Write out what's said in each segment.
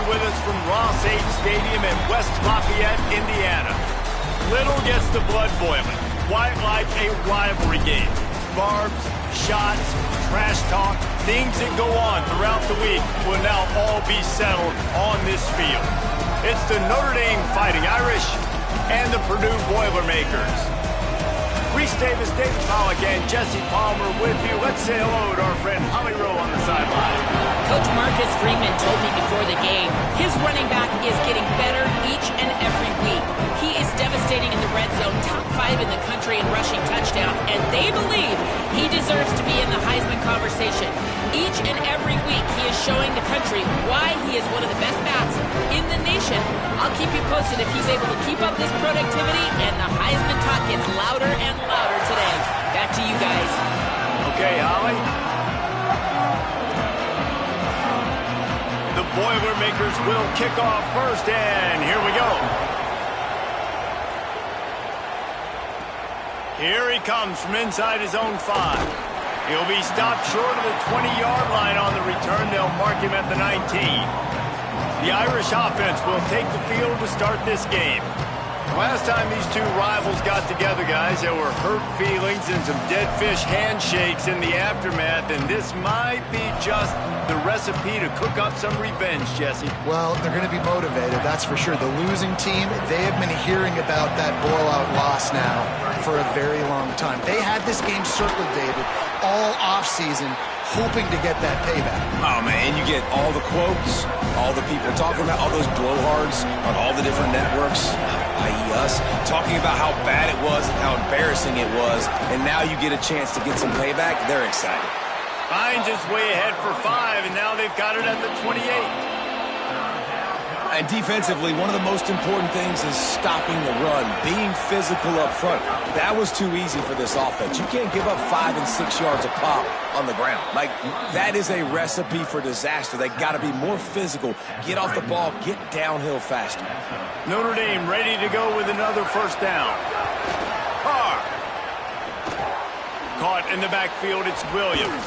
with us from Ross-Ade Stadium in West Lafayette, Indiana. Little gets the blood boiling, quite like a rivalry game. Barbs, shots, trash talk, things that go on throughout the week will now all be settled on this field. It's the Notre Dame Fighting Irish and the Purdue Boilermakers. Reese Davis, David Pollock, and Jesse Palmer with you. Let's say hello to our friend Holly Rowe on the sideline. Coach Marcus Freeman told me before the game, his running back is getting better each and every week. He is devastating in the red zone, top 5 in the country in rushing touchdowns, and they believe he deserves to be in the Heisman conversation. Each and every week, he is showing the country why he is one of the best backs in the nation. I'll keep you posted if he's able to keep up this productivity, and the Heisman talk gets louder and louder today. Back to you guys. Okay, Holly. The Boilermakers will kick off first, and here we go. Here he comes from inside his own 5. He'll be stopped short of the 20-yard line on the return. They'll mark him at the 19. The Irish offense will take the field to start this game. Last time these two rivals got together, guys, there were hurt feelings and some dead fish handshakes in the aftermath, and this might be just the recipe to cook up some revenge, Jesse. Well, they're going to be motivated, that's for sure. The losing team, they have been hearing about that blowout loss now for a very long time. They had this game circled, David, all offseason, hoping to get that payback. Oh, man, you get all the quotes, all the people talking about all those blowhards on all the different networks, i.e. us, talking about how bad it was and how embarrassing it was, and now you get a chance to get some payback. They're excited. Finds his way ahead for 5, and now they've got it at the 28. And defensively, one of the most important things is stopping the run, being physical up front. That was too easy for this offense. You can't give up 5 and 6 yards a pop on the ground. Like, that is a recipe for disaster. They got to be more physical, get off the ball, get downhill faster. Notre Dame ready to go with another first down. Carr. Caught in the backfield, it's Williams.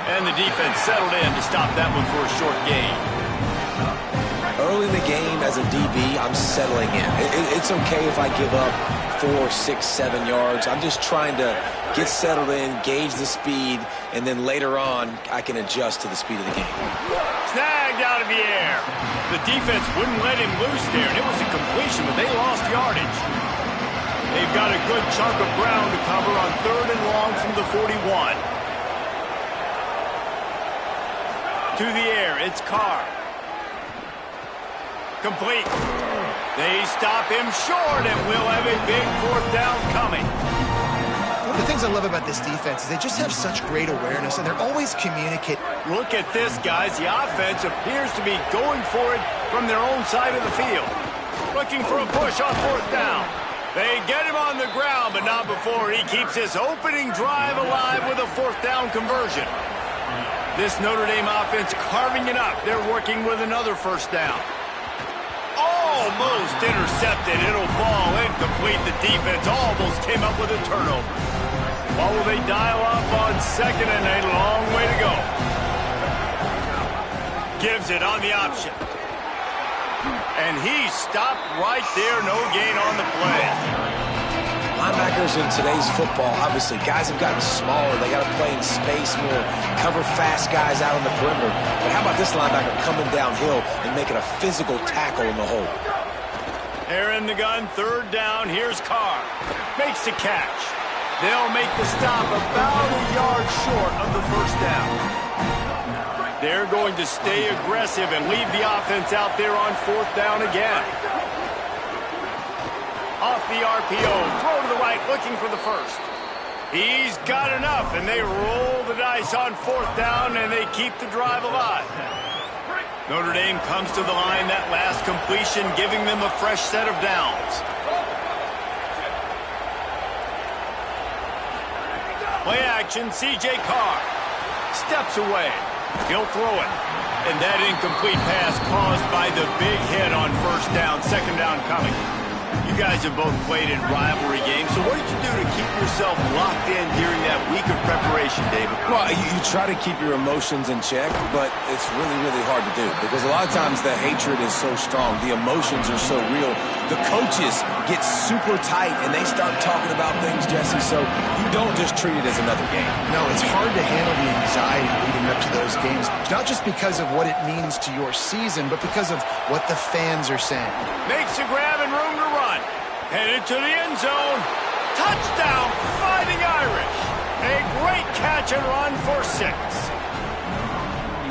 And the defense settled in to stop that one for a short gain. Early in the game, as a DB, I'm settling in. It's okay if I give up 4, 6, 7 yards. I'm just trying to get settled in, gauge the speed, and then later on, I can adjust to the speed of the game. Snagged out of the air. The defense wouldn't let him loose there, and it was a completion, but they lost yardage. They've got a good chunk of ground to cover on 3rd and long from the 41. To the air, it's Carr. Complete. They stop him short, and we'll have a big 4th down coming. One of the things I love about this defense is they just have such great awareness, and they're always communicating. Look at this, guys. The offense appears to be going for it from their own side of the field. Looking for a push on 4th down. They get him on the ground, but not before he keeps his opening drive alive with a 4th down conversion. This Notre Dame offense carving it up. They're working with another first down. Almost intercepted. It'll fall incomplete. The defense almost came up with a turnover. What will they dial up on 2nd and a long way to go? Gives it on the option. And he stopped right there. No gain on the play. Linebackers in today's football, obviously, guys have gotten smaller. They got to play in space more, cover fast guys out on the perimeter. But how about this linebacker coming downhill and making a physical tackle in the hole? They're in the gun, 3rd down. Here's Carr. Makes the catch. They'll make the stop about a yard short of the first down. They're going to stay aggressive and leave the offense out there on 4th down again. Off the RPO, throw to the right, looking for the first. He's got enough, and they roll the dice on 4th down, and they keep the drive alive. Notre Dame comes to the line, that last completion, giving them a fresh set of downs. Play action, C.J. Carr steps away. He'll throw it. And that incomplete pass caused by the big hit on 1st down, 2nd down coming. You guys have both played in rivalry games, so what did you do to keep yourself locked in during that week of preparation, David? Well, you try to keep your emotions in check, but it's really, really hard to do because a lot of times the hatred is so strong. The emotions are so real. The coaches get super tight, and they start talking about things, Jesse, so you don't just treat it as another game. No, it's hard to handle the anxiety leading up to those games, not just because of what it means to your season, but because of what the fans are saying. Makes a grab and room to run. Headed to the end zone. Touchdown, Fighting Irish. A great catch and run for 6.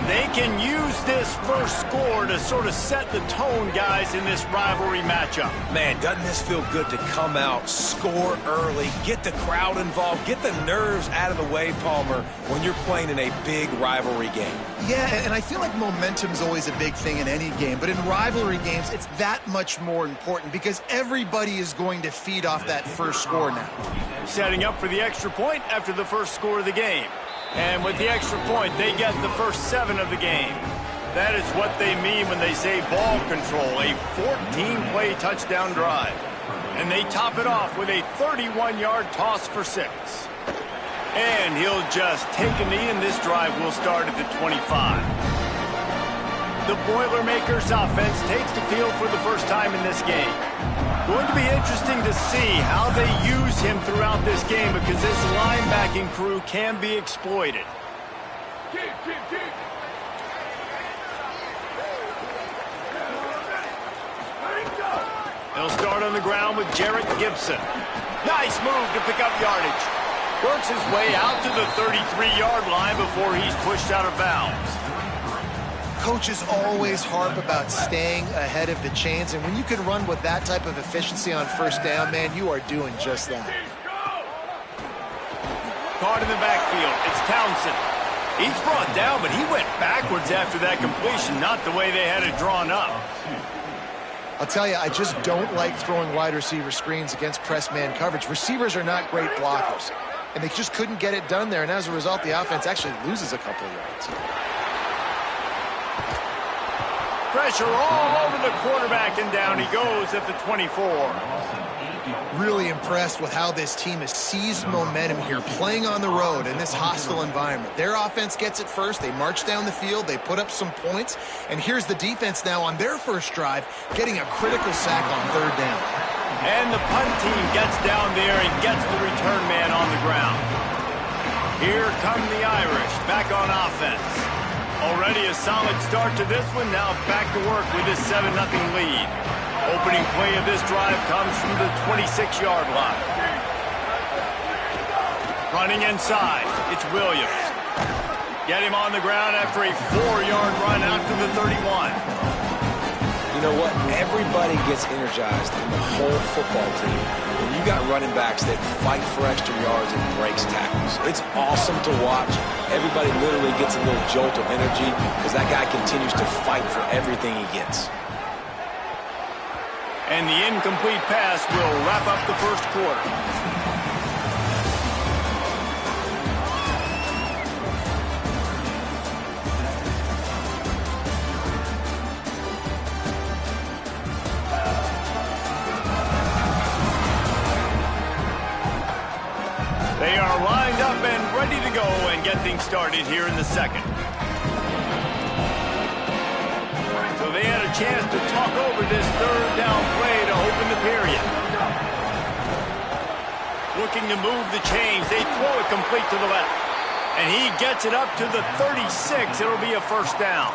They can use this first score to sort of set the tone, guys, in this rivalry matchup. Man, doesn't this feel good to come out, score early, get the crowd involved, get the nerves out of the way, Palmer, when you're playing in a big rivalry game? Yeah, and I feel like momentum's always a big thing in any game, but in rivalry games, it's that much more important because everybody is going to feed off that first score now. Setting up for the extra point after the first score of the game. And with the extra point, they get the first 7 of the game. That is what they mean when they say ball control, a 14-play touchdown drive. And they top it off with a 31-yard toss for 6. And he'll just take a knee, and this drive will start at the 25. The Boilermakers offense takes the field for the first time in this game. Going to be interesting to see how they use him throughout this game because this linebacking crew can be exploited. They'll start on the ground with Jarrett Gibson. Nice move to pick up yardage. Works his way out to the 33-yard line before he's pushed out of bounds. Coaches always harp about staying ahead of the chains, and when you can run with that type of efficiency on first down, man, you are doing just that. Caught in the backfield, it's Townsend. He's brought down, but he went backwards after that completion, not the way they had it drawn up. I'll tell you, I just don't like throwing wide receiver screens against press man coverage. Receivers are not great blockers, and they just couldn't get it done there, and as a result, the offense actually loses a couple of yards. Pressure all over the quarterback, and down he goes at the 24. Really impressed with how this team has seized momentum here, playing on the road in this hostile environment. Their offense gets it first. They march down the field. They put up some points. And here's the defense now on their first drive, getting a critical sack on third down. And the punt team gets down there and gets the return man on the ground. Here come the Irish back on offense. Already a solid start to this one. Now back to work with this 7-0 lead. Opening play of this drive comes from the 26-yard line. Running inside, it's Williams. Get him on the ground after a 4-yard run out to the 31. You know what? Everybody gets energized in the whole football team. When you got running backs that fight for extra yards and breaks tackles, it's awesome to watch. Everybody literally gets a little jolt of energy because that guy continues to fight for everything he gets. And the incomplete pass will wrap up the first quarter. They are lined up and ready to go and get things started here in the second. So they had a chance to talk over this third down play to open the period. Looking to move the chains. They throw it complete to the left. And he gets it up to the 36. It'll be a first down.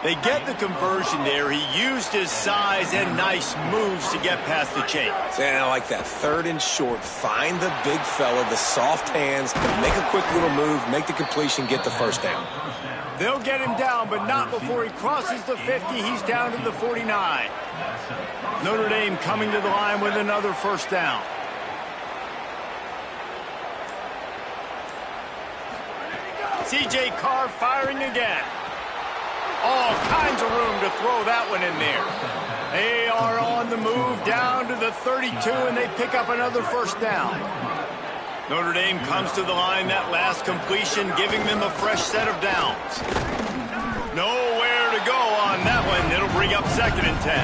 They get the conversion there. He used his size and nice moves to get past the chains. And I like that. Third and short. Find the big fella, the soft hands, make a quick little move, make the completion, get the first down. They'll get him down, but not before he crosses the 50. He's down to the 49. Notre Dame coming to the line with another first down. C.J. Carr firing again. All kinds of room to throw that one in there. They are on the move down to the 32, and they pick up another first down. Notre Dame comes to the line, that last completion, giving them a fresh set of downs. Nowhere to go on that one. It'll bring up 2nd and 10.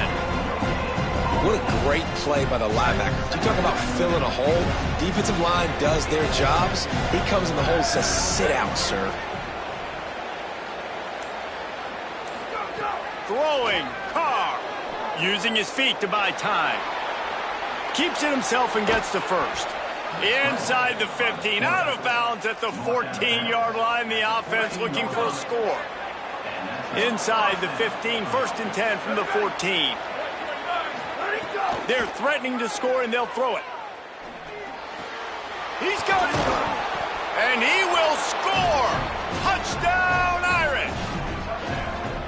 What a great play by the linebacker. You talk about filling a hole. Defensive line does their jobs. He comes in the hole and says, sit out, sir. Throwing, Carr, using his feet to buy time. Keeps it himself and gets to first. Inside the 15, out of bounds at the 14-yard line. The offense looking for a score. Inside the 15, 1st and 10 from the 14. They're threatening to score, and they'll throw it. He's got it. And he will score. Touchdown, Irish.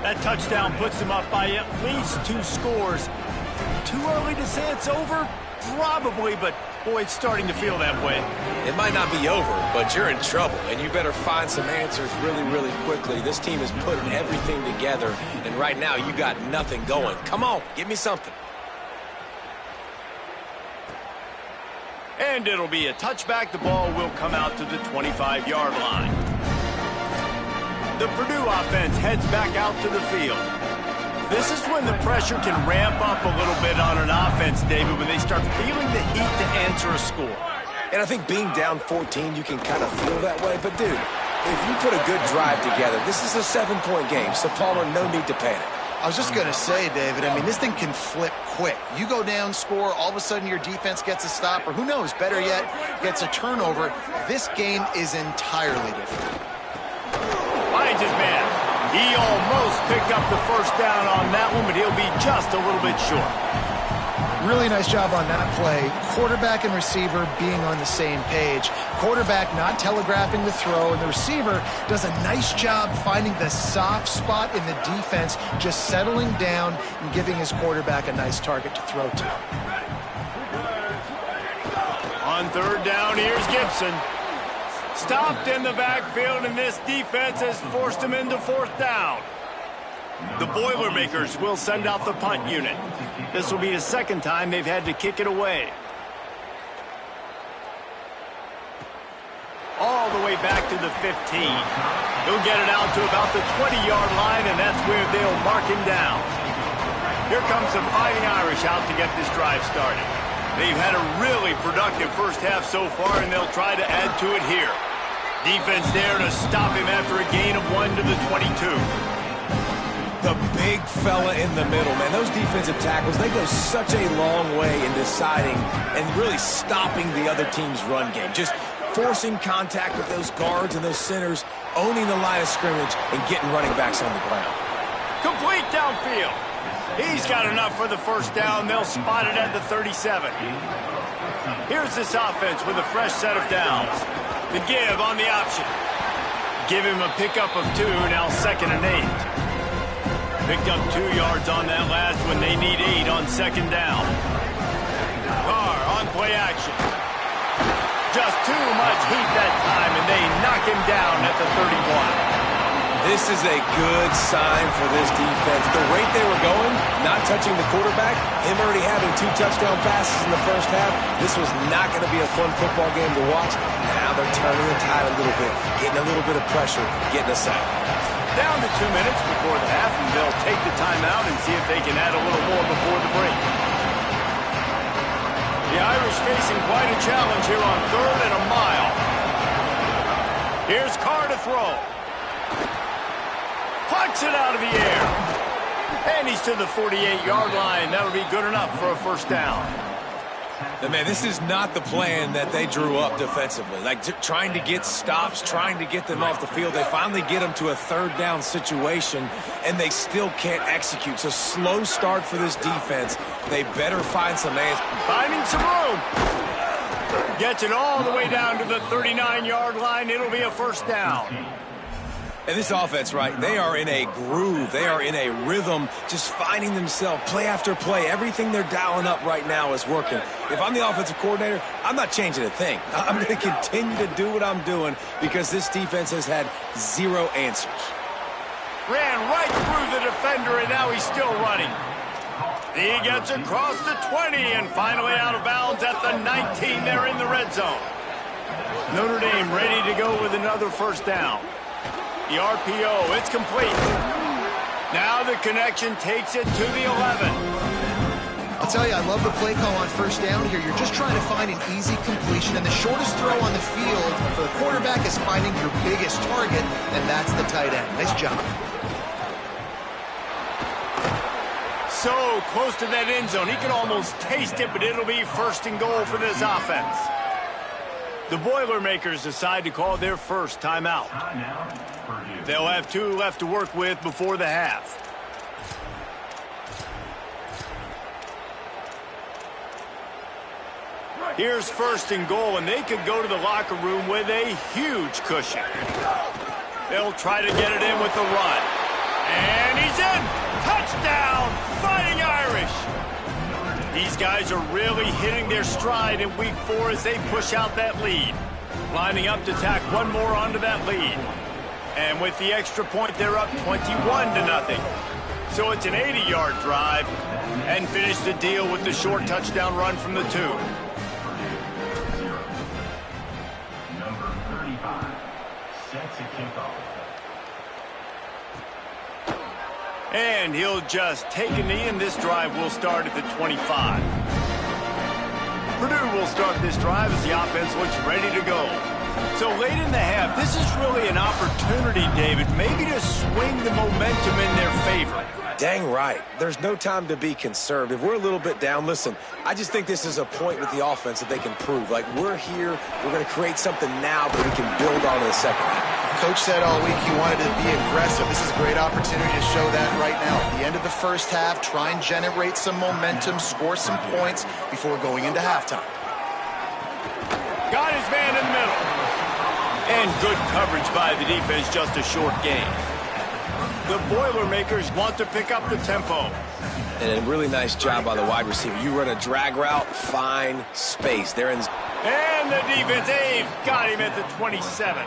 That touchdown puts them up by at least 2 scores. Too early to say it's over? Probably, but boy, it's starting to feel that way. It might not be over, but you're in trouble, and you better find some answers really, really quickly. This team is putting everything together, and right now you got nothing going. Come on, give me something. And it'll be a touchback. The ball will come out to the 25-yard line. The Purdue offense heads back out to the field. This is when the pressure can ramp up a little bit on an offense, David, when they start feeling the heat to answer a score. And I think being down 14, you can kind of feel that way. But, dude, if you put a good drive together, this is a 7-point game, so Palmer, no need to panic. I was just going to say, David, I mean, this thing can flip quick. You go down, score, all of a sudden your defense gets a stop, or who knows, better yet, gets a turnover. This game is entirely different. Finds his man. He almost picked up the first down on that one, but he'll be just a little bit short. Really nice job on that play. Quarterback and receiver being on the same page. Quarterback not telegraphing the throw, and the receiver does a nice job finding the soft spot in the defense, just settling down and giving his quarterback a nice target to throw to. On 3rd down, here's Gibson. Stopped in the backfield, and this defense has forced him into 4th down. The Boilermakers will send out the punt unit. This will be the 2nd time they've had to kick it away. All the way back to the 15. He'll get it out to about the 20-yard line, and that's where they'll mark him down. Here comes the Fighting Irish out to get this drive started. They've had a really productive first half so far, and they'll try to add to it here. Defense there to stop him after a gain of 1 to the 22. The big fella in the middle, man. Those defensive tackles, they go such a long way in deciding and really stopping the other team's run game. Just forcing contact with those guards and those centers, owning the line of scrimmage, and getting running backs on the ground. Complete downfield. He's got enough for the first down. They'll spot it at the 37. Here's this offense with a fresh set of downs. The give on the option. Give him a pickup of 2, now 2nd and 8. Picked up 2 yards on that last one. They need 8 on 2nd down. Carr on play action. Just too much heat that time, and they knock him down at the 31. This is a good sign for this defense. The rate they were going, not touching the quarterback, him already having 2 touchdown passes in the first half, this was not going to be a fun football game to watch. Now they're turning the tide a little bit, getting a little bit of pressure, getting us out. Down to 2 minutes before the half, and they'll take the timeout and see if they can add a little more before the break. The Irish facing quite a challenge here on 3rd and a mile. Here's Carr to throw. Plucks it out of the air. And he's to the 48-yard line. That'll be good enough for a first down. And man, this is not the plan that they drew up defensively. Like trying to get stops, trying to get them off the field. They finally get them to a 3rd down situation, and they still can't execute. So slow start for this defense. They better find some answers. Finding some room. Gets it all the way down to the 39-yard line. It'll be a first down. And this offense, right, they are in a groove. They are in a rhythm, just finding themselves play after play. Everything they're dialing up right now is working. If I'm the offensive coordinator, I'm not changing a thing. I'm going to continue to do what I'm doing because this defense has had 0 answers. Ran right through the defender, and now he's still running. He gets across the 20 and finally out of bounds at the 19. They're in the red zone. Notre Dame ready to go with another first down. The RPO, it's complete. Now the connection takes it to the 11. I'll tell you, I love the play call on first down here. You're just trying to find an easy completion, and the shortest throw on the field for the quarterback is finding your biggest target, and that's the tight end. Nice job. So close to that end zone. He can almost taste it, but it'll be first and goal for this offense. The Boilermakers decide to call their first timeout. They'll have 2 left to work with before the half. Here's first and goal, and they could go to the locker room with a huge cushion. They'll try to get it in with the run. And he's in! Touchdown! Fighting Irish! These guys are really hitting their stride in week 4 as they push out that lead. Lining up to tack one more onto that lead. And with the extra point, they're up 21-0. So it's an 80-yard drive, and finish the deal with the short touchdown run from the 2. Number 35 set to kick off. And he'll just take a knee, and this drive will start at the 25. Purdue will start this drive as the offense looks ready to go. So late in the half, this is really an opportunity, David, maybe to swing the momentum in their favor. Dang right. There's no time to be conservative. We're a little bit down. Listen, I just think this is a point with the offense that they can prove. Like, we're here, we're going to create something now that we can build on in the second half. Coach said all week he wanted to be aggressive. This is a great opportunity to show that right now. At the end of the first half, try and generate some momentum, score some points before going into halftime. Got his man in the middle. And good coverage by the defense, just a short gain. The Boilermakers want to pick up the tempo. And a really nice job by the wide receiver. You run a drag route, find space. They're in. And the defense, they've got him at the 27.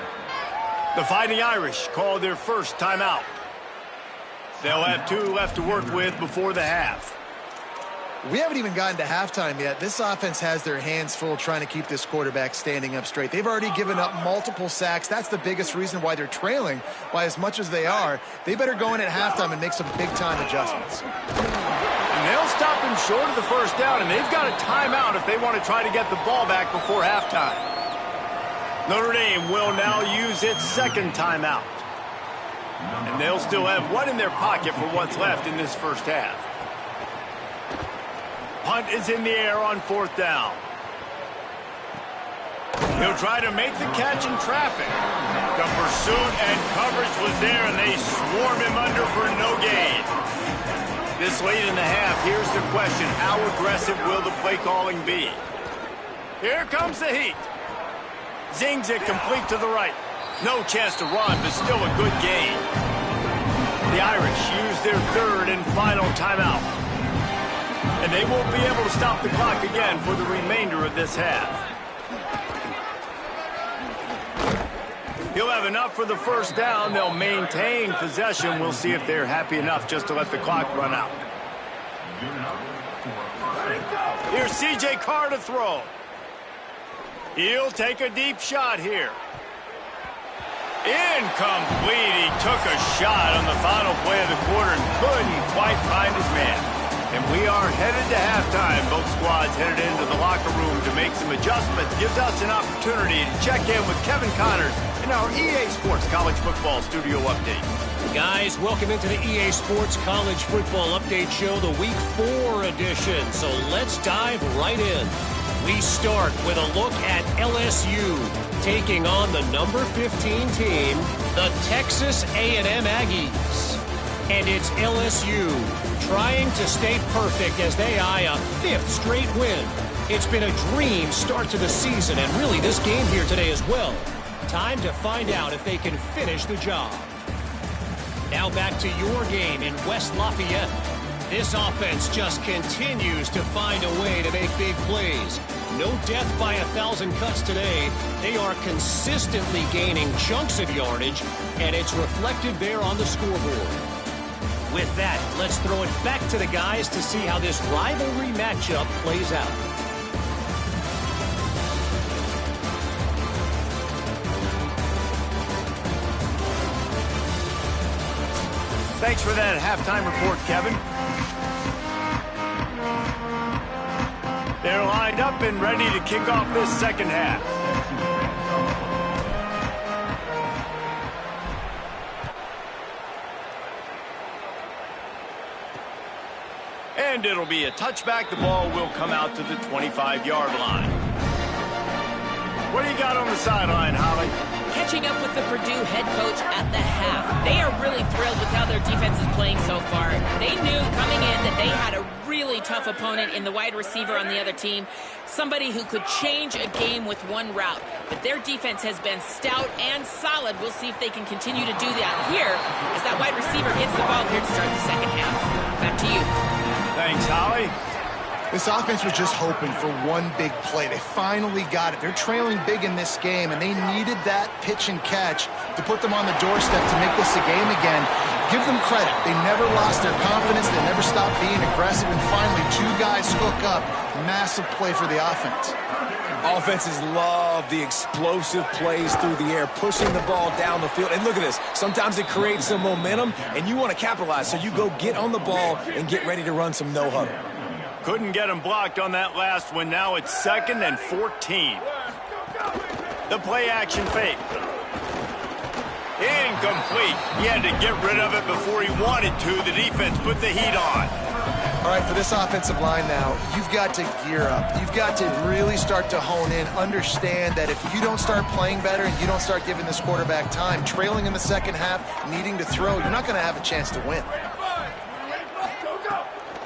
The Fighting Irish call their first timeout. They'll have 2 left to work with before the half. We haven't even gotten to halftime yet. This offense has their hands full trying to keep this quarterback standing up straight. They've already given up multiple sacks. That's the biggest reason why they're trailing by as much as they are. They better go in at halftime and make some big-time adjustments. And they'll stop him short of the first down, and they've got a timeout if they want to try to get the ball back before halftime. Notre Dame will now use its second timeout. And they'll still have 1 in their pocket for what's left in this first half. Punt is in the air on 4th down. He'll try to make the catch in traffic. The pursuit and coverage was there, and they swarm him under for no gain. This late in the half, here's the question. How aggressive will the play calling be? Here comes the heat. Zings it complete to the right. No chance to run, but still a good gain. The Irish use their 3rd and final timeout. And they won't be able to stop the clock again for the remainder of this half. He'll have enough for the first down. They'll maintain possession. We'll see if they're happy enough just to let the clock run out. Here's C.J. Carr to throw. He'll take a deep shot here. Incomplete. He took a shot on the final play of the quarter and couldn't quite find his man. And we are headed to halftime. Both squads headed into the locker room to make some adjustments. Gives us an opportunity to check in with Kevin Connors in our EA Sports College Football Studio Update. Guys, welcome into the EA Sports College Football Update Show, the Week 4 edition. So let's dive right in. We start with a look at LSU taking on the number 15 team, the Texas A&M Aggies. And it's LSU trying to stay perfect as they eye a 5th straight win. It's been a dream start to the season, and really this game here today as well. Time to find out if they can finish the job. Now back to your game in West Lafayette. This offense just continues to find a way to make big plays. No death by 1,000 cuts today. They are consistently gaining chunks of yardage, and it's reflected there on the scoreboard. With that, let's throw it back to the guys to see how this rivalry matchup plays out. Thanks for that halftime report, Kevin. They're lined up and ready to kick off this second half. And it'll be a touchback. The ball will come out to the 25-yard line. What do you got on the sideline, Holly? Catching up with the Purdue head coach at the half. They are really thrilled with how their defense is playing so far. They knew coming in that they had a really tough opponent in the wide receiver on the other team, somebody who could change a game with one route. But their defense has been stout and solid. We'll see if they can continue to do that here as that wide receiver gets the ball here to start the second half. Back to you. Thanks, Holly. This offense was just hoping for one big play. They finally got it. They're trailing big in this game, and they needed that pitch and catch to put them on the doorstep to make this a game again. Give them credit. They never lost their confidence. They never stopped being aggressive, and finally, two guys hook up. Massive play for the offense. Offenses love the explosive plays through the air, pushing the ball down the field. And look at this. Sometimes it creates some momentum, and you want to capitalize. So you go get on the ball and get ready to run some no-huddle. Couldn't get him blocked on that last one. Now it's 2nd and 14. The play-action fake. Incomplete. He had to get rid of it before he wanted to. The defense put the heat on. All right, for this offensive line now, you've got to gear up. You've got to really start to hone in, understand that if you don't start playing better and you don't start giving this quarterback time, trailing in the second half, needing to throw, you're not going to have a chance to win.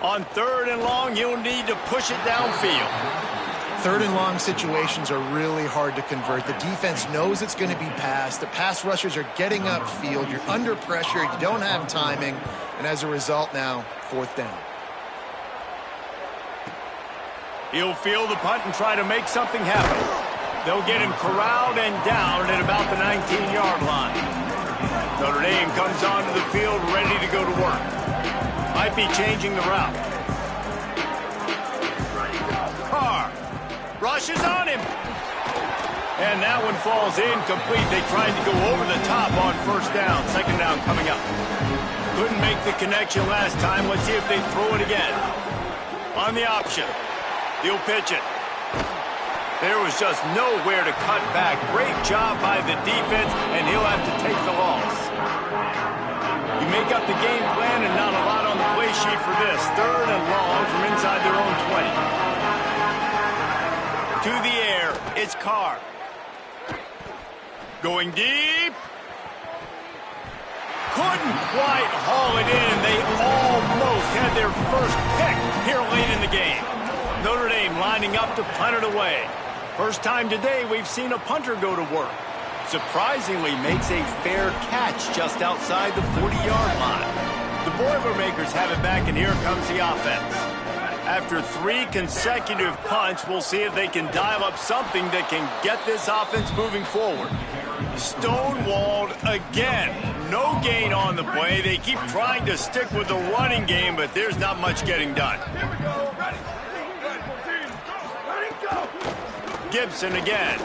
On 3rd and long, you'll need to push it downfield. 3rd and long situations are really hard to convert. The defense knows it's going to be passed. The pass rushers are getting upfield. You're under pressure. You don't have timing. And as a result now, 4th down. He'll field the punt and try to make something happen. They'll get him corralled and down at about the 19-yard line. Notre Dame comes onto the field ready to go to work. Might be changing the route. Carr rushes on him. And that one falls incomplete. They tried to go over the top on 1st down. 2nd down coming up. Couldn't make the connection last time. Let's see if they throw it again. On the option. He'll pitch it. There was just nowhere to cut back. Great job by the defense, and he'll have to take the loss. You make up the game plan and not a lot on the play sheet for this. 3rd and long from inside their own 20. To the air, it's Carr. Going deep. Couldn't quite haul it in. They almost had their first pick here late in the game. Notre Dame lining up to punt it away. First time today we've seen a punter go to work. Surprisingly makes a fair catch just outside the 40-yard line. The Boilermakers have it back, and here comes the offense. After 3 consecutive punts, we'll see if they can dial up something that can get this offense moving forward. Stonewalled again. No gain on the play. They keep trying to stick with the running game, but there's not much getting done. Gibson again.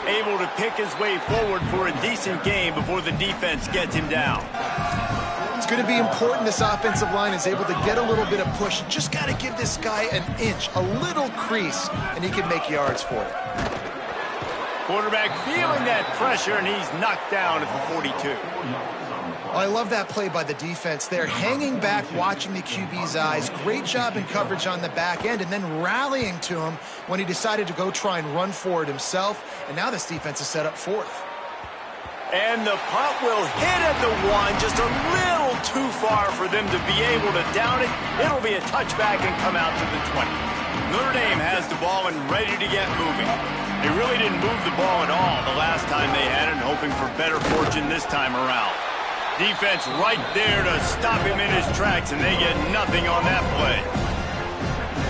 Able to pick his way forward for a decent game before the defense gets him down. It's going to be important this offensive line is able to get a little bit of push. Just got to give this guy an inch, a little crease, and he can make yards for it. Quarterback feeling that pressure, and he's knocked down at the 42. Oh, I love that play by the defense there. Hanging back, watching the QB's eyes. Great job in coverage on the back end, and then rallying to him when he decided to go try and run for it himself. And now this defense is set up 4th. And the punt will hit at the 1, just a little too far for them to be able to down it. It'll be a touchback and come out to the 20. Notre Dame has the ball and ready to get moving. They really didn't move the ball at all the last time they had it, hoping for better fortune this time around. Defense right there to stop him in his tracks, and they get nothing on that play.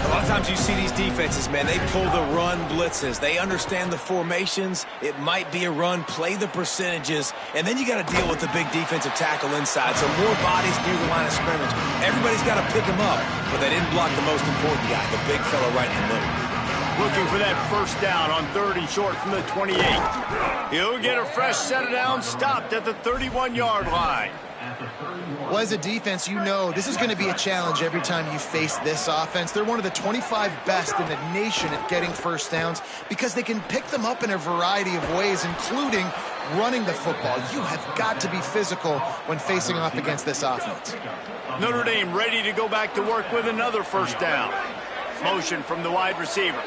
A lot of times you see these defenses, man, they pull the run blitzes. They understand the formations. It might be a run, play the percentages, and then you got to deal with the big defensive tackle inside. So more bodies near the line of scrimmage. Everybody's got to pick him up, but they didn't block the most important guy, the big fella right in the middle. Looking for that first down on 3rd and short from the 28. He'll get a fresh set of downs stopped at the 31-yard line. Well, as a defense, you know this is going to be a challenge every time you face this offense. They're one of the 25 best in the nation at getting first downs because they can pick them up in a variety of ways, including running the football. You have got to be physical when facing off against this offense. Notre Dame ready to go back to work with another first down. Motion from the wide receiver.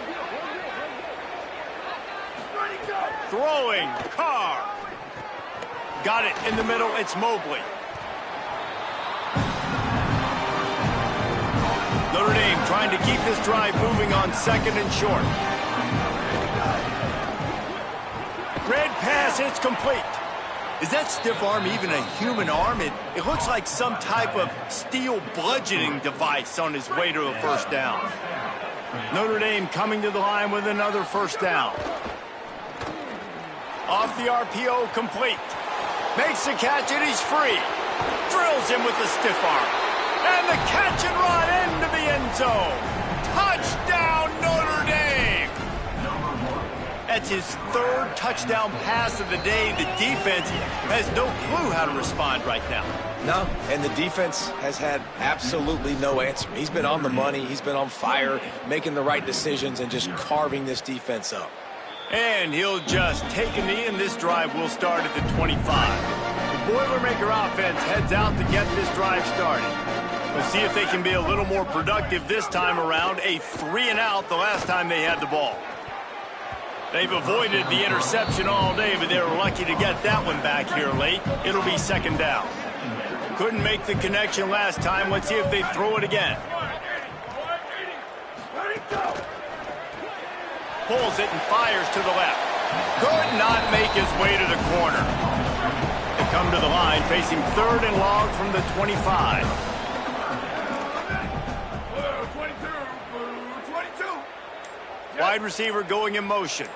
Throwing, Carr. Got it in the middle, it's Mobley. Notre Dame trying to keep this drive moving on 2nd and short. Red pass, it's complete. Is that stiff arm even a human arm? It looks like some type of steel bludgeoning device on his way to a first down. Notre Dame coming to the line with another first down. Off the RPO, complete. Makes the catch and he's free. Drills him with the stiff arm. And the catch and run into the end zone. Touchdown, Notre Dame! That's his 3rd touchdown pass of the day. The defense has no clue how to respond right now. No, and the defense has had absolutely no answer. He's been on the money. He's been on fire, making the right decisions and just carving this defense up. And he'll just take a knee, and this drive will start at the 25. The Boilermaker offense heads out to get this drive started. We'll see if they can be a little more productive this time around. A 3-and-out the last time they had the ball. They've avoided the interception all day, but they were lucky to get that one back here late. It'll be 2nd down. Couldn't make the connection last time. Let's see if they throw it again. Pulls it and fires to the left. Could not make his way to the corner. They come to the line facing 3rd and long from the 25. 22. Wide receiver going in motion.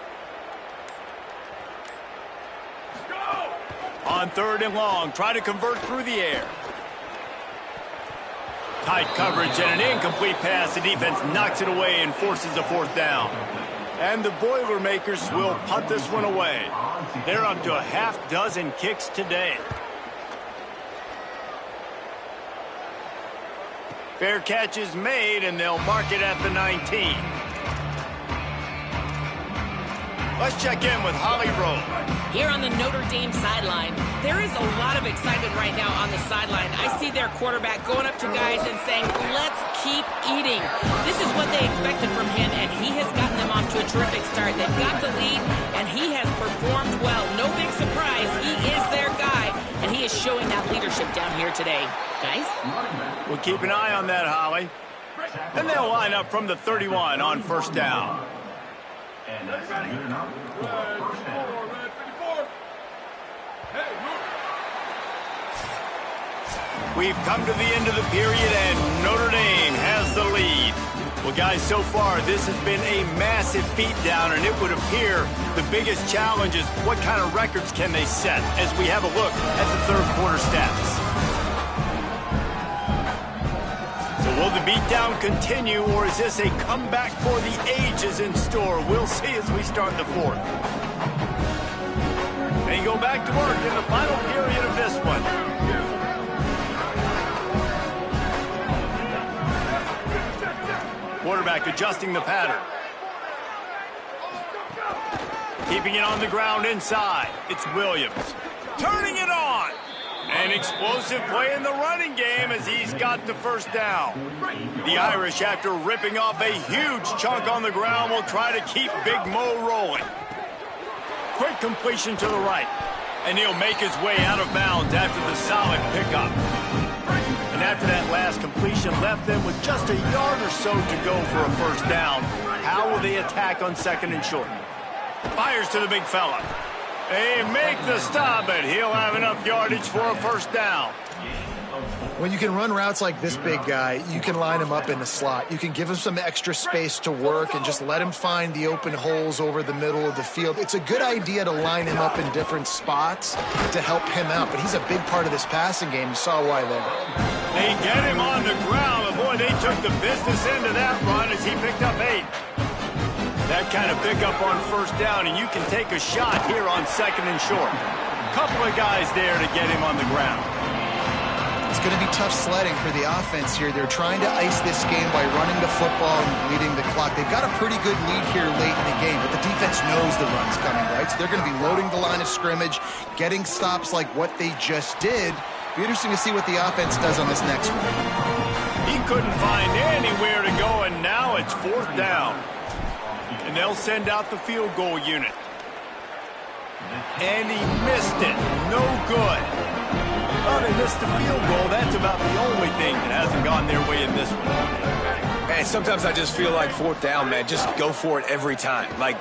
On 3rd and long, try to convert through the air. Tight coverage and an incomplete pass. The defense knocks it away and forces a 4th down. And the Boilermakers will punt this one away. They're up to a half-dozen kicks today. Fair catch is made, and they'll mark it at the 19. Let's check in with Holly Rowe. Here on the Notre Dame sideline, there is a lot of excitement right now on the sideline. I see their quarterback going up to guys and saying, let's keep eating. This is what they expected from him, and he has gotten them off to a terrific start. They've got the lead, and he has performed well. No big surprise. He is their guy, and he is showing that leadership down here today. Guys? We'll keep an eye on that, Holly. And they'll line up from the 31 on first down. And that's good enough for first down. We've come to the end of the period, and Notre Dame has the lead. Well, guys, so far, this has been a massive beatdown, and it would appear the biggest challenge is what kind of records can they set as we have a look at the 3rd quarter stats. So will the beatdown continue, or is this a comeback for the ages in store? We'll see as we start the 4th. They go back to work in the final period of this one. Quarterback adjusting the pattern. Keeping it on the ground inside. It's Williams. Turning it on. An explosive play in the running game as he's got the first down. The Irish, after ripping off a huge chunk on the ground, will try to keep Big Mo rolling. Quick completion to the right. And he'll make his way out of bounds after the solid pickup. And after that last completion, left them with just a yard or so to go for a first down. How will they attack on 2nd and short? Fires to the big fella. They make the stop, but he'll have enough yardage for a first down. When you can run routes like this big guy, you can line him up in the slot. You can give him some extra space to work and just let him find the open holes over the middle of the field. It's a good idea to line him up in different spots to help him out, but he's a big part of this passing game. You saw why there. They get him on the ground, but boy, they took the business into that run as he picked up 8. That kind of pickup on first down, and you can take a shot here on 2nd and short. Couple of guys there to get him on the ground. It's going to be tough sledding for the offense here. They're trying to ice this game by running the football and bleeding the clock. They've got a pretty good lead here late in the game, but the defense knows the run's coming, right? So they're going to be loading the line of scrimmage, getting stops like what they just did. Be interesting to see what the offense does on this next one. He couldn't find anywhere to go, and now it's 4th down. And they'll send out the field goal unit. And he missed it. No good. Oh, they missed the field goal. That's about the only thing that hasn't gone their way in this one. Man, sometimes I just feel like 4th down, man. Just go for it every time. Like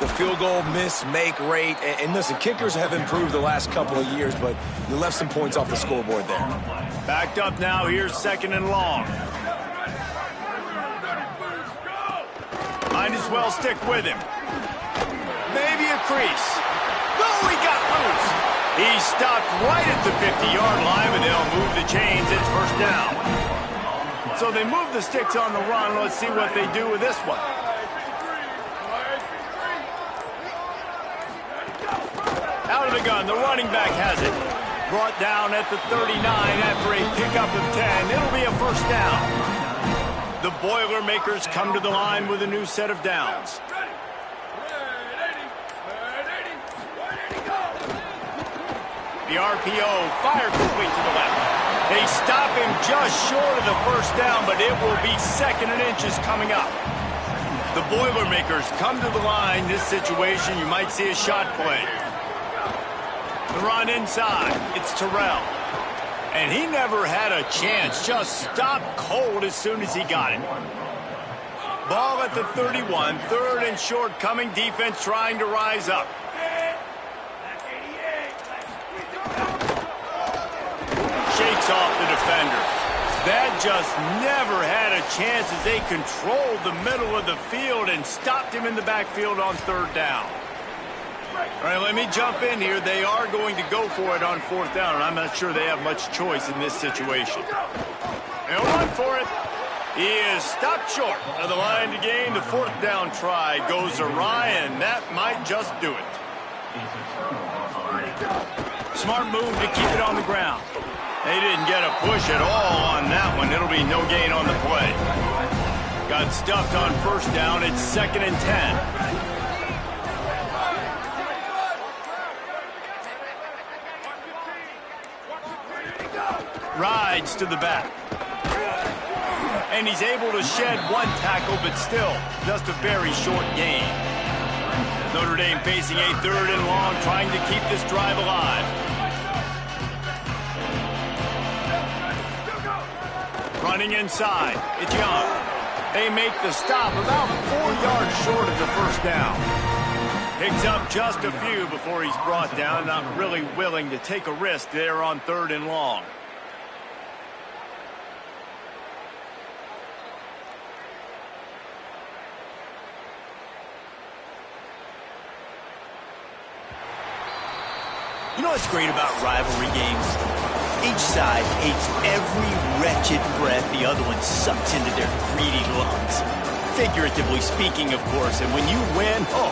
the field goal miss-make rate. And listen, kickers have improved the last couple of years, but you left some points off the scoreboard there. Backed up now. Here's 2nd and long. Might as well stick with him. Maybe a crease. No, he got loose. He stopped right at the 50-yard line, but they'll move the chains. It's 1st down. So they move the sticks on the run. Let's see what they do with this one. Out of the gun. The running back has it. Brought down at the 39 after a pickup of 10. It'll be a 1st down. The Boilermakers come to the line with a new set of downs. The RPO fired complete to the left. They stop him just short of the 1st down, but it will be 2nd and inches coming up. The Boilermakers come to the line. This situation, you might see a shot play. The run inside. It's Terrell. And he never had a chance. Just stopped cold as soon as he got it. Ball at the 31. 3rd and short coming. Defense trying to rise up. Shakes off the defender. That just never had a chance as they controlled the middle of the field and stopped him in the backfield on 3rd down. All right, let me jump in here. They are going to go for it on 4th down, and I'm not sure they have much choice in this situation. They'll run for it. He is stopped short of the line to gain. The 4th down try goes awry, and that might just do it. Smart move to keep it on the ground. They didn't get a push at all on that one. It'll be no gain on the play. Got stuffed on 1st down. It's 2nd and 10. Rides to the back. And he's able to shed one tackle, but still just a very short gain. Notre Dame facing a 3rd and long, trying to keep this drive alive. Running inside. It's Young. They make the stop about 4 yards short of the 1st down. Picks up just a few before he's brought down. Not really willing to take a risk there on 3rd and long. You know what's great about rivalry games? Each side hates every wretched breath the other one sucks into their greedy lungs. Figuratively speaking, of course, and when you win, oh,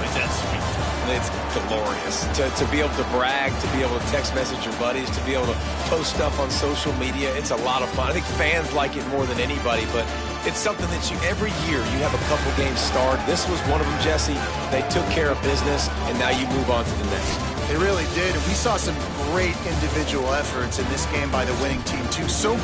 is that sweet. It's glorious. To be able to brag, to be able to text message your buddies, to be able to post stuff on social media, it's a lot of fun. I think fans like it more than anybody, but it's something that every year you have a couple games starred. This was one of them, Jesse. They took care of business, and now you move on to the next. They really did, and we saw some great individual efforts in this game by the winning team, too. So